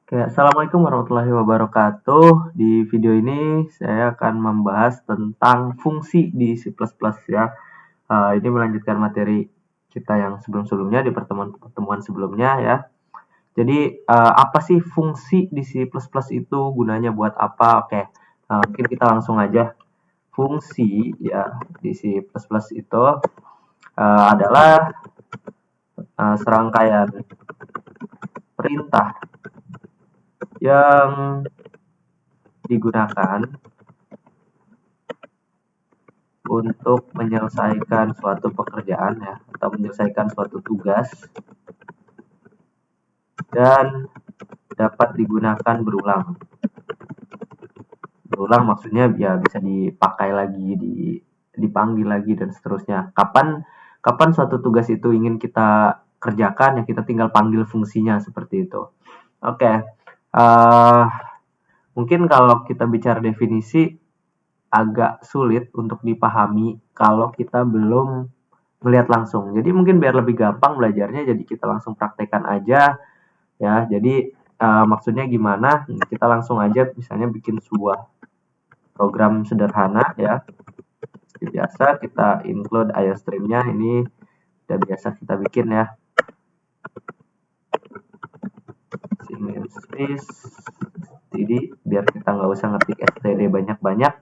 Oke, Assalamualaikum warahmatullahi wabarakatuh. Di video ini saya akan membahas tentang fungsi di C++ ya. Ini melanjutkan materi kita yang sebelum-sebelumnya di pertemuan-pertemuan sebelumnya ya. Jadi apa sih fungsi di C++ itu, gunanya buat apa? Oke, mungkin kita langsung aja. Fungsi ya di C++ itu adalah serangkaian perintah yang digunakan untuk menyelesaikan suatu pekerjaan ya, atau menyelesaikan suatu tugas, dan dapat digunakan berulang. Berulang maksudnya ya bisa dipakai lagi, dipanggil lagi dan seterusnya. Kapan suatu tugas itu ingin kita kerjakan ya, kita tinggal panggil fungsinya seperti itu. Oke. Uh, Mungkin kalau kita bicara definisi agak sulit untuk dipahami kalau kita belum melihat langsung. Jadi mungkin biar lebih gampang belajarnya, jadi kita langsung praktekkan aja ya. Jadi maksudnya gimana? Kita langsung aja misalnya bikin sebuah program sederhana ya. Seperti biasa kita include IOStream-nya, ini udah biasa kita bikin ya. Main space std biar kita nggak usah ngetik std banyak-banyak.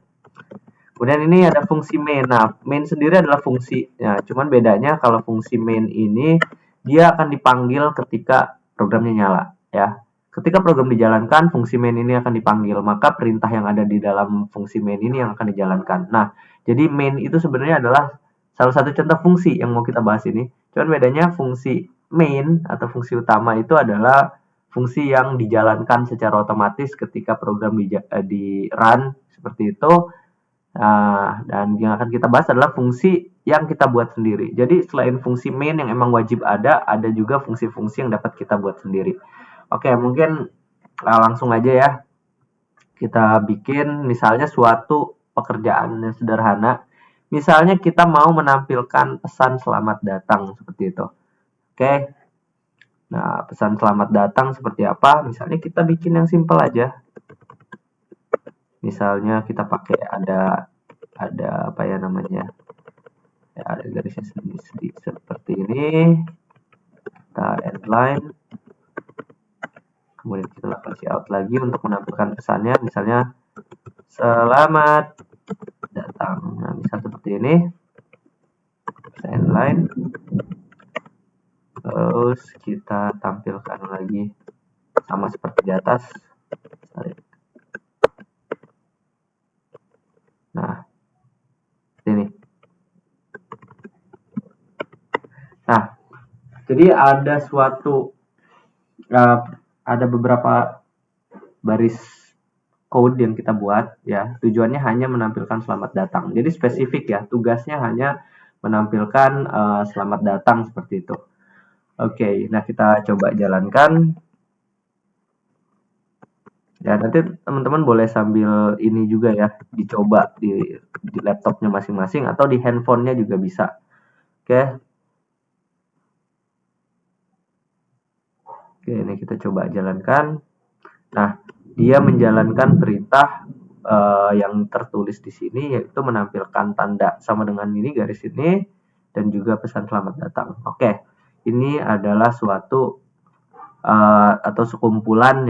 Kemudian ini ada fungsi main. Nah, main sendiri adalah fungsi. Ya, cuman bedanya kalau fungsi main ini dia akan dipanggil ketika programnya nyala, ya. Ketika program dijalankan, fungsi main ini akan dipanggil, maka perintah yang ada di dalam fungsi main ini yang akan dijalankan. Nah, jadi main itu sebenarnya adalah salah satu contoh fungsi yang mau kita bahas ini. Cuman bedanya fungsi main atau fungsi utama itu adalah fungsi yang dijalankan secara otomatis ketika program di run seperti itu. Nah, dan yang akan kita bahas adalah fungsi yang kita buat sendiri. Jadi selain fungsi main yang emang wajib ada juga fungsi-fungsi yang dapat kita buat sendiri. Oke, mungkin langsung aja ya. Kita bikin misalnya suatu pekerjaan yang sederhana. Misalnya kita mau menampilkan pesan selamat datang seperti itu. Oke. Nah, pesan selamat datang seperti apa? Misalnya kita bikin yang simple aja. Misalnya kita pakai ada apa ya namanya, ya ada garisnya sedikit seperti ini, kita add line, kemudian kita lakukan cout lagi untuk menampilkan pesannya, misalnya selamat datang. Nah, misal seperti ini, kita add line, terus kita tampilkan lagi sama seperti di atas. Nah, ini. Nah, jadi ada ada beberapa baris code yang kita buat ya, tujuannya hanya menampilkan selamat datang. Jadi spesifik ya, tugasnya hanya menampilkan selamat datang seperti itu. Oke, nah kita coba jalankan. Ya, nanti teman-teman boleh sambil ini juga ya, dicoba di laptopnya masing-masing atau di handphonenya juga bisa. Oke. Oke, ini kita coba jalankan. Nah, dia menjalankan perintah yang tertulis di sini, yaitu menampilkan tanda sama dengan ini, garis ini, dan juga pesan selamat datang. Oke, ini adalah suatu atau sekumpulan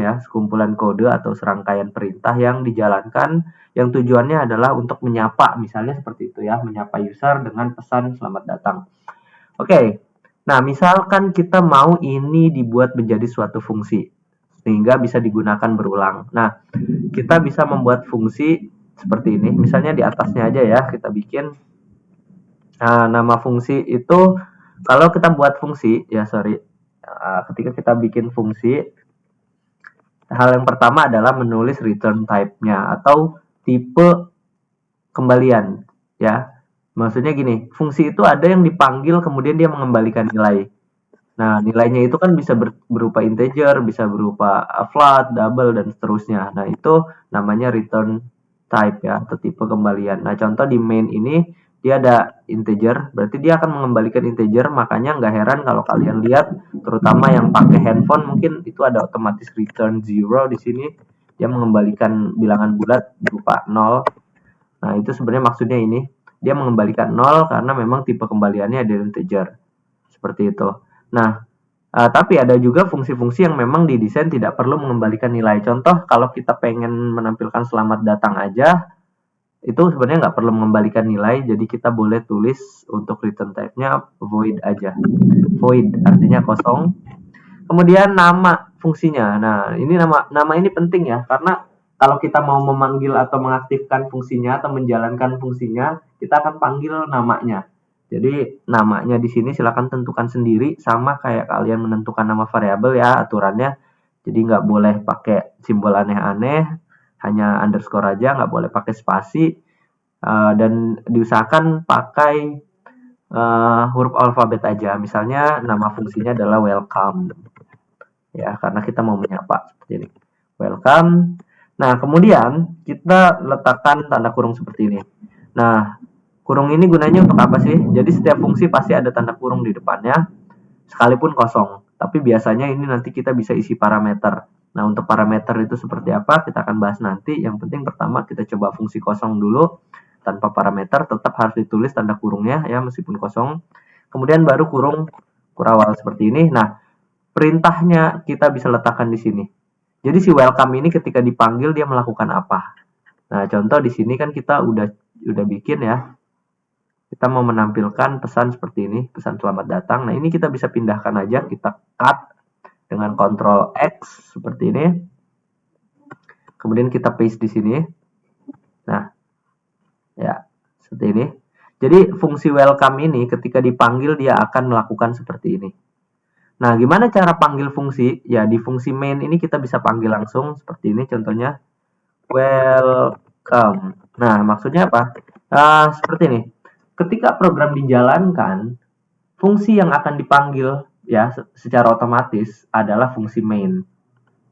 kode atau serangkaian perintah yang dijalankan, yang tujuannya adalah untuk menyapa, misalnya seperti itu ya, menyapa user dengan pesan selamat datang. Oke, nah misalkan kita mau ini dibuat menjadi suatu fungsi, sehingga bisa digunakan berulang. Nah, kita bisa membuat fungsi seperti ini, misalnya di atasnya aja ya, kita bikin nama fungsi itu, kalau kita buat fungsi, ya sorry, ketika kita bikin fungsi, hal yang pertama adalah menulis return type-nya atau tipe kembalian ya. Maksudnya gini, fungsi itu ada yang dipanggil kemudian dia mengembalikan nilai. Nah, nilainya itu kan bisa berupa integer, bisa berupa float, double, dan seterusnya. Nah, itu namanya return type ya, atau tipe kembalian. Nah, contoh di main ini dia ada integer, berarti dia akan mengembalikan integer. Makanya nggak heran kalau kalian lihat, terutama yang pakai handphone mungkin itu ada otomatis return 0 di sini. Dia mengembalikan bilangan bulat berupa 0. Nah, itu sebenarnya maksudnya ini. Dia mengembalikan 0 karena memang tipe kembaliannya ada integer. Seperti itu. Nah, tapi ada juga fungsi-fungsi yang memang didesain tidak perlu mengembalikan nilai. Contoh, kalau kita pengen menampilkan selamat datang aja, itu sebenarnya nggak perlu mengembalikan nilai, jadi kita boleh tulis untuk return type-nya void aja. Void artinya kosong. Kemudian nama fungsinya. Nah, ini nama ini penting ya, karena kalau kita mau memanggil atau mengaktifkan fungsinya atau menjalankan fungsinya, kita akan panggil namanya. Jadi namanya di sini silakan tentukan sendiri, sama kayak kalian menentukan nama variabel ya aturannya. Jadi nggak boleh pakai simbol aneh-aneh, hanya underscore aja, nggak boleh pakai spasi, dan diusahakan pakai huruf alfabet aja. Misalnya nama fungsinya adalah welcome, ya, karena kita mau menyapa seperti ini. Welcome. Nah, kemudian kita letakkan tanda kurung seperti ini. Nah, kurung ini gunanya untuk apa sih? Jadi setiap fungsi pasti ada tanda kurung di depannya, sekalipun kosong. Tapi biasanya ini nanti kita bisa isi parameter. Nah, untuk parameter itu seperti apa? Kita akan bahas nanti. Yang penting pertama kita coba fungsi kosong dulu. Tanpa parameter tetap harus ditulis tanda kurungnya ya, meskipun kosong. Kemudian baru kurung kurawal seperti ini. Nah, perintahnya kita bisa letakkan di sini. Jadi si welcome ini ketika dipanggil dia melakukan apa? Nah, contoh di sini kan kita udah bikin ya. Kita mau menampilkan pesan seperti ini, pesan selamat datang. Nah, ini kita bisa pindahkan aja, kita cut dengan Ctrl X seperti ini. Kemudian kita paste di sini. Nah, ya, seperti ini. Jadi fungsi welcome ini ketika dipanggil dia akan melakukan seperti ini. Nah, gimana cara panggil fungsi? Ya, di fungsi main ini kita bisa panggil langsung seperti ini contohnya. Welcome. Nah, maksudnya apa? Seperti ini. Ketika program dijalankan, fungsi yang akan dipanggil ya secara otomatis adalah fungsi main.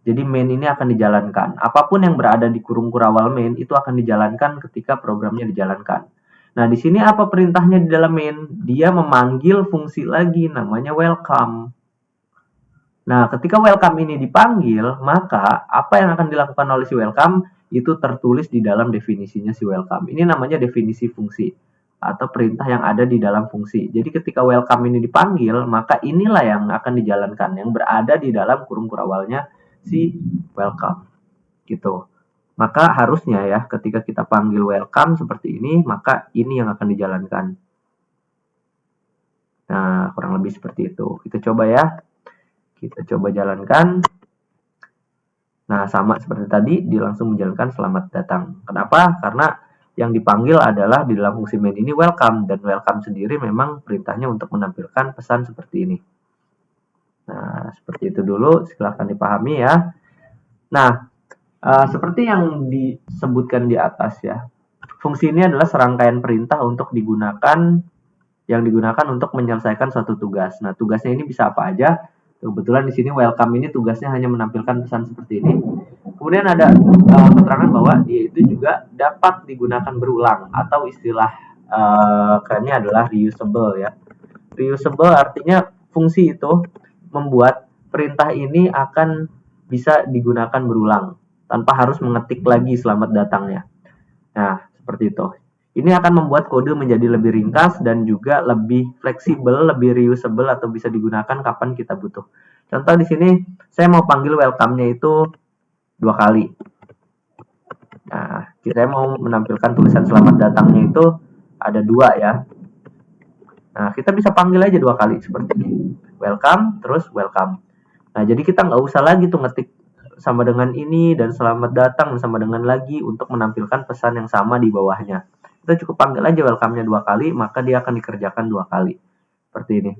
Jadi main ini akan dijalankan. Apapun yang berada di kurung kurawal main itu akan dijalankan ketika programnya dijalankan. Nah, di sini apa perintahnya di dalam main? Dia memanggil fungsi lagi namanya welcome. Nah, ketika welcome ini dipanggil, maka apa yang akan dilakukan oleh si welcome itu tertulis di dalam definisinya si welcome. Ini namanya definisi fungsi atau perintah yang ada di dalam fungsi. Jadi ketika welcome ini dipanggil, maka inilah yang akan dijalankan, yang berada di dalam kurung kurawalnya si welcome. Gitu. Maka harusnya ya ketika kita panggil welcome seperti ini, maka ini yang akan dijalankan. Nah, kurang lebih seperti itu. Kita coba ya. Kita coba jalankan. Nah, sama seperti tadi, dia langsung menjalankan selamat datang. Kenapa? Karena yang dipanggil adalah di dalam fungsi main ini welcome, dan welcome sendiri memang perintahnya untuk menampilkan pesan seperti ini. Nah, seperti itu dulu, silahkan dipahami ya. Nah, seperti yang disebutkan di atas ya, fungsi ini adalah serangkaian perintah untuk yang digunakan untuk menyelesaikan suatu tugas. Nah, tugasnya ini bisa apa aja? Kebetulan di sini welcome ini tugasnya hanya menampilkan pesan seperti ini. Kemudian ada keterangan bahwa dia itu juga dapat digunakan berulang atau istilah kerennya adalah reusable ya. Reusable artinya fungsi itu membuat perintah ini akan bisa digunakan berulang tanpa harus mengetik lagi selamat datangnya. Nah, seperti itu. Ini akan membuat kode menjadi lebih ringkas dan juga lebih fleksibel, lebih reusable atau bisa digunakan kapan kita butuh. Contoh di sini, saya mau panggil welcome-nya itu 2 kali. Nah, kita mau menampilkan tulisan selamat datangnya itu ada 2 ya. Nah, kita bisa panggil aja 2 kali seperti ini. Welcome, terus welcome. Nah, jadi kita nggak usah lagi tuh ngetik sama dengan ini dan selamat datang sama dengan lagi untuk menampilkan pesan yang sama di bawahnya. Kita cukup panggil aja welcome-nya 2 kali, maka dia akan dikerjakan 2 kali. Seperti ini.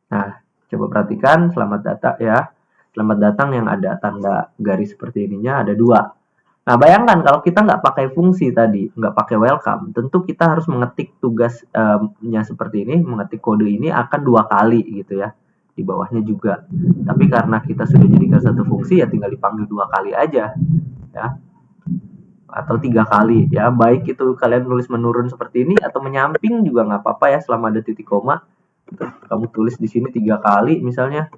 Nah, coba perhatikan selamat datang ya. Selamat datang yang ada tanda garis seperti ininya ada 2. Nah, bayangkan kalau kita nggak pakai fungsi tadi, nggak pakai welcome, tentu kita harus mengetik tugasnya seperti ini, mengetik kode ini akan 2 kali gitu ya. Di bawahnya juga. Tapi karena kita sudah jadikan satu fungsi ya tinggal dipanggil 2 kali aja. Ya. atau 3 kali ya, baik itu kalian tulis menurun seperti ini atau menyamping juga nggak apa-apa ya, selama ada titik koma. Kamu tulis di sini 3 kali misalnya,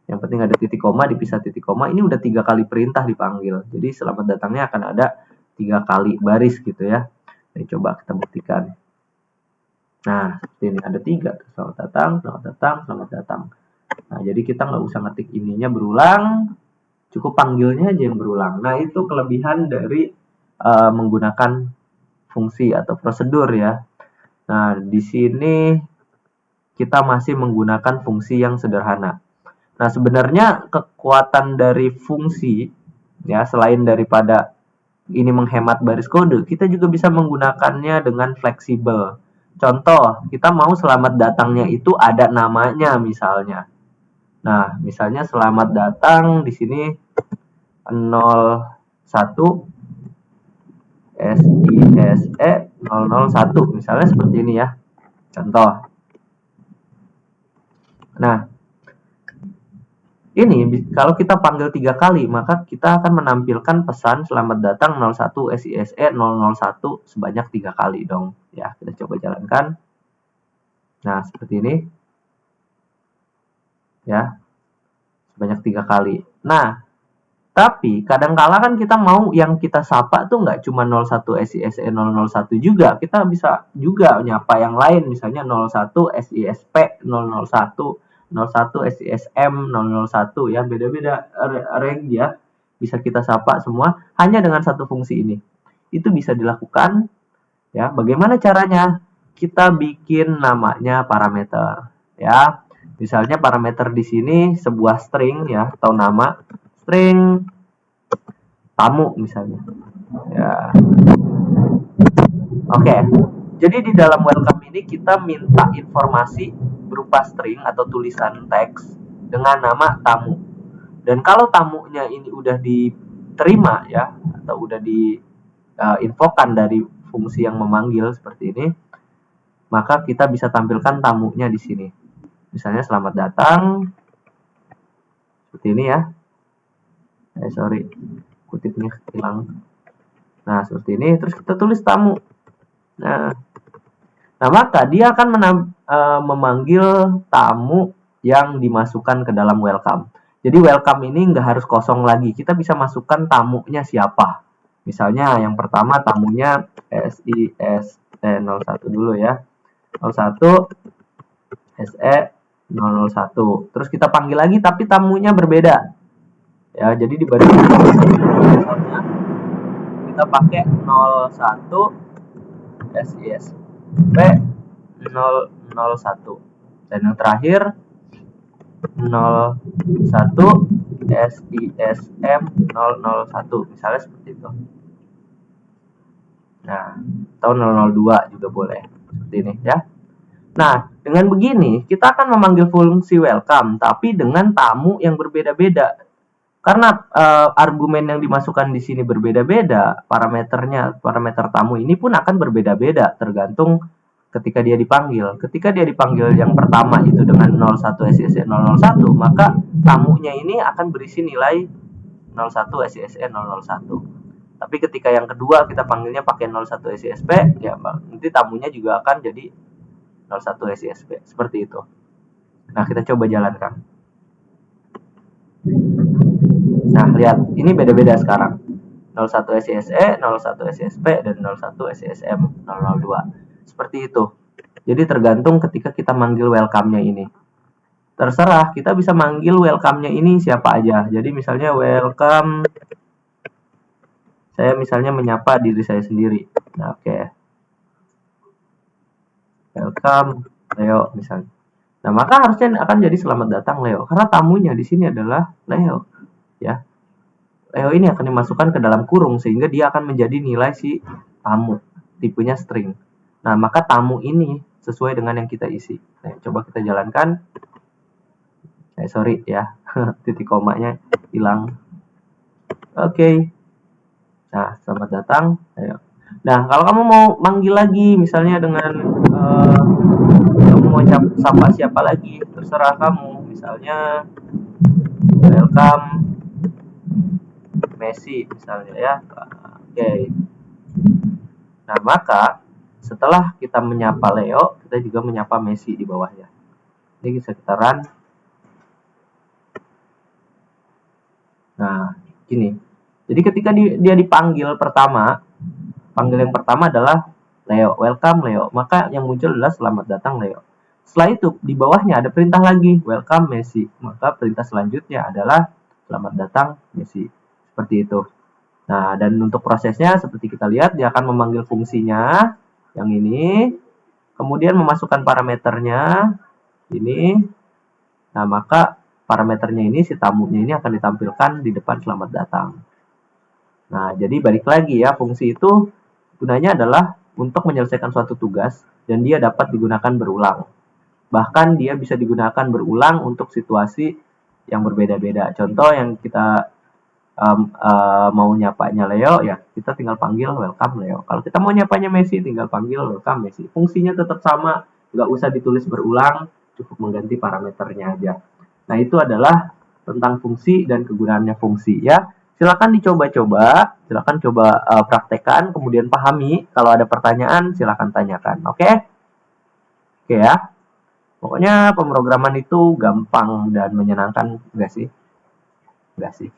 yang penting ada titik koma, dipisah titik koma, ini udah 3 kali perintah dipanggil. Jadi selamat datangnya akan ada 3 kali baris gitu ya. Ini coba kita buktikan. Nah, seperti ini ada 3, selamat datang, selamat datang, selamat datang. Nah, jadi kita nggak usah ngetik ininya berulang, cukup panggilnya aja yang berulang. Nah, itu kelebihan dari menggunakan fungsi atau prosedur ya. Nah, di sini kita masih menggunakan fungsi yang sederhana. Nah, sebenarnya kekuatan dari fungsi ya, selain daripada ini menghemat baris kode, kita juga bisa menggunakannya dengan fleksibel. Contoh, kita mau selamat datangnya itu ada namanya misalnya. Nah, misalnya selamat datang di sini 01 SISE 001 misalnya seperti ini ya. Contoh. Nah, ini kalau kita panggil 3 kali, maka kita akan menampilkan pesan selamat datang 01 SISE 001 sebanyak 3 kali dong. Ya, kita coba jalankan. Nah, seperti ini. Ya. Sebanyak 3 kali. Nah, tapi kadangkala kan kita mau yang kita sapa tuh nggak cuma 01 SISE 001 juga. Kita bisa juga nyapa yang lain, misalnya 01 SISP 001, 01 SISM 001 ya, beda-beda range ya. Bisa kita sapa semua hanya dengan satu fungsi ini. Itu bisa dilakukan ya. Bagaimana caranya? Kita bikin namanya parameter ya. Misalnya parameter di sini sebuah string ya, atau nama string tamu misalnya ya. Oke, jadi di dalam welcome ini kita minta informasi berupa string atau tulisan teks dengan nama tamu. Dan kalau tamunya ini udah diterima ya, atau udah diinfokan dari fungsi yang memanggil seperti ini, maka kita bisa tampilkan tamunya di sini. Misalnya selamat datang seperti ini ya. Sorry, kutipnya hilang. Nah, seperti ini. Terus kita tulis tamu. Nah maka dia akan memanggil tamu yang dimasukkan ke dalam welcome. Jadi welcome ini nggak harus kosong lagi. Kita bisa masukkan tamunya siapa. Misalnya yang pertama tamunya SISE01 dulu ya. 01 SE 001. Terus kita panggil lagi tapi tamunya berbeda. Ya, jadi dibanding misalnya kita pakai 01 SISP 001 dan yang terakhir 01 SISM 001 misalnya seperti itu. Nah, atau 002 juga boleh seperti ini ya. Nah, dengan begini kita akan memanggil fungsi welcome tapi dengan tamu yang berbeda-beda. Karena argumen yang dimasukkan di sini berbeda-beda, parameter tamu ini pun akan berbeda-beda tergantung ketika dia dipanggil. Ketika dia dipanggil yang pertama itu dengan 01 SISE 001, maka tamunya ini akan berisi nilai 01 SISE 001. Tapi ketika yang kedua kita panggilnya pakai 01 SISP, ya nanti tamunya juga akan jadi 01 SISP. Seperti itu. Nah, kita coba jalankan. Nah, lihat, ini beda-beda sekarang. 01 SISE, 01 SISP, dan 01 SISM 002. Seperti itu. Jadi tergantung ketika kita manggil welcome-nya ini. Terserah, kita bisa manggil welcome-nya ini siapa aja. Jadi misalnya welcome, saya misalnya menyapa diri saya sendiri. Nah, oke. Welcome, Leo misalnya. Nah, maka harusnya akan jadi selamat datang Leo. Karena tamunya di sini adalah Leo. Ya. Leo ini akan dimasukkan ke dalam kurung sehingga dia akan menjadi nilai si tamu, tipenya string. Nah, maka tamu ini sesuai dengan yang kita isi. Nah, coba kita jalankan. Sorry ya, titik komanya hilang. Oke. Nah, selamat datang. Ayo. Nah, kalau kamu mau manggil lagi, misalnya dengan kamu mau sapa siapa lagi, terserah kamu. Misalnya welcome Messi misalnya ya. Oke. Nah, maka setelah kita menyapa Leo, kita juga menyapa Messi di bawahnya. Ini bisa kita run. Nah, gini. Jadi ketika dia dipanggil pertama, panggil yang pertama adalah Leo, welcome Leo. Maka yang muncul adalah selamat datang Leo. Setelah itu di bawahnya ada perintah lagi, welcome Messi. Maka perintah selanjutnya adalah selamat datang Messi. Seperti itu. Nah, dan untuk prosesnya seperti kita lihat, dia akan memanggil fungsinya yang ini, kemudian memasukkan parameternya ini. Nah, maka parameternya ini, si tamunya ini akan ditampilkan di depan selamat datang. Nah, jadi balik lagi ya, fungsi itu gunanya adalah untuk menyelesaikan suatu tugas dan dia dapat digunakan berulang. Bahkan dia bisa digunakan berulang untuk situasi yang berbeda-beda. Contoh yang kita mau nyapanya Leo, ya kita tinggal panggil welcome Leo. Kalau kita mau nyapanya Messi, tinggal panggil welcome Messi. Fungsinya tetap sama, nggak usah ditulis berulang, cukup mengganti parameternya aja. Nah, itu adalah tentang fungsi dan kegunaannya fungsi ya. Silakan dicoba-coba, silakan coba praktekkan, kemudian pahami. Kalau ada pertanyaan, silakan tanyakan. Oke? Oke ya. Pokoknya pemrograman itu gampang dan menyenangkan, enggak sih? Enggak sih.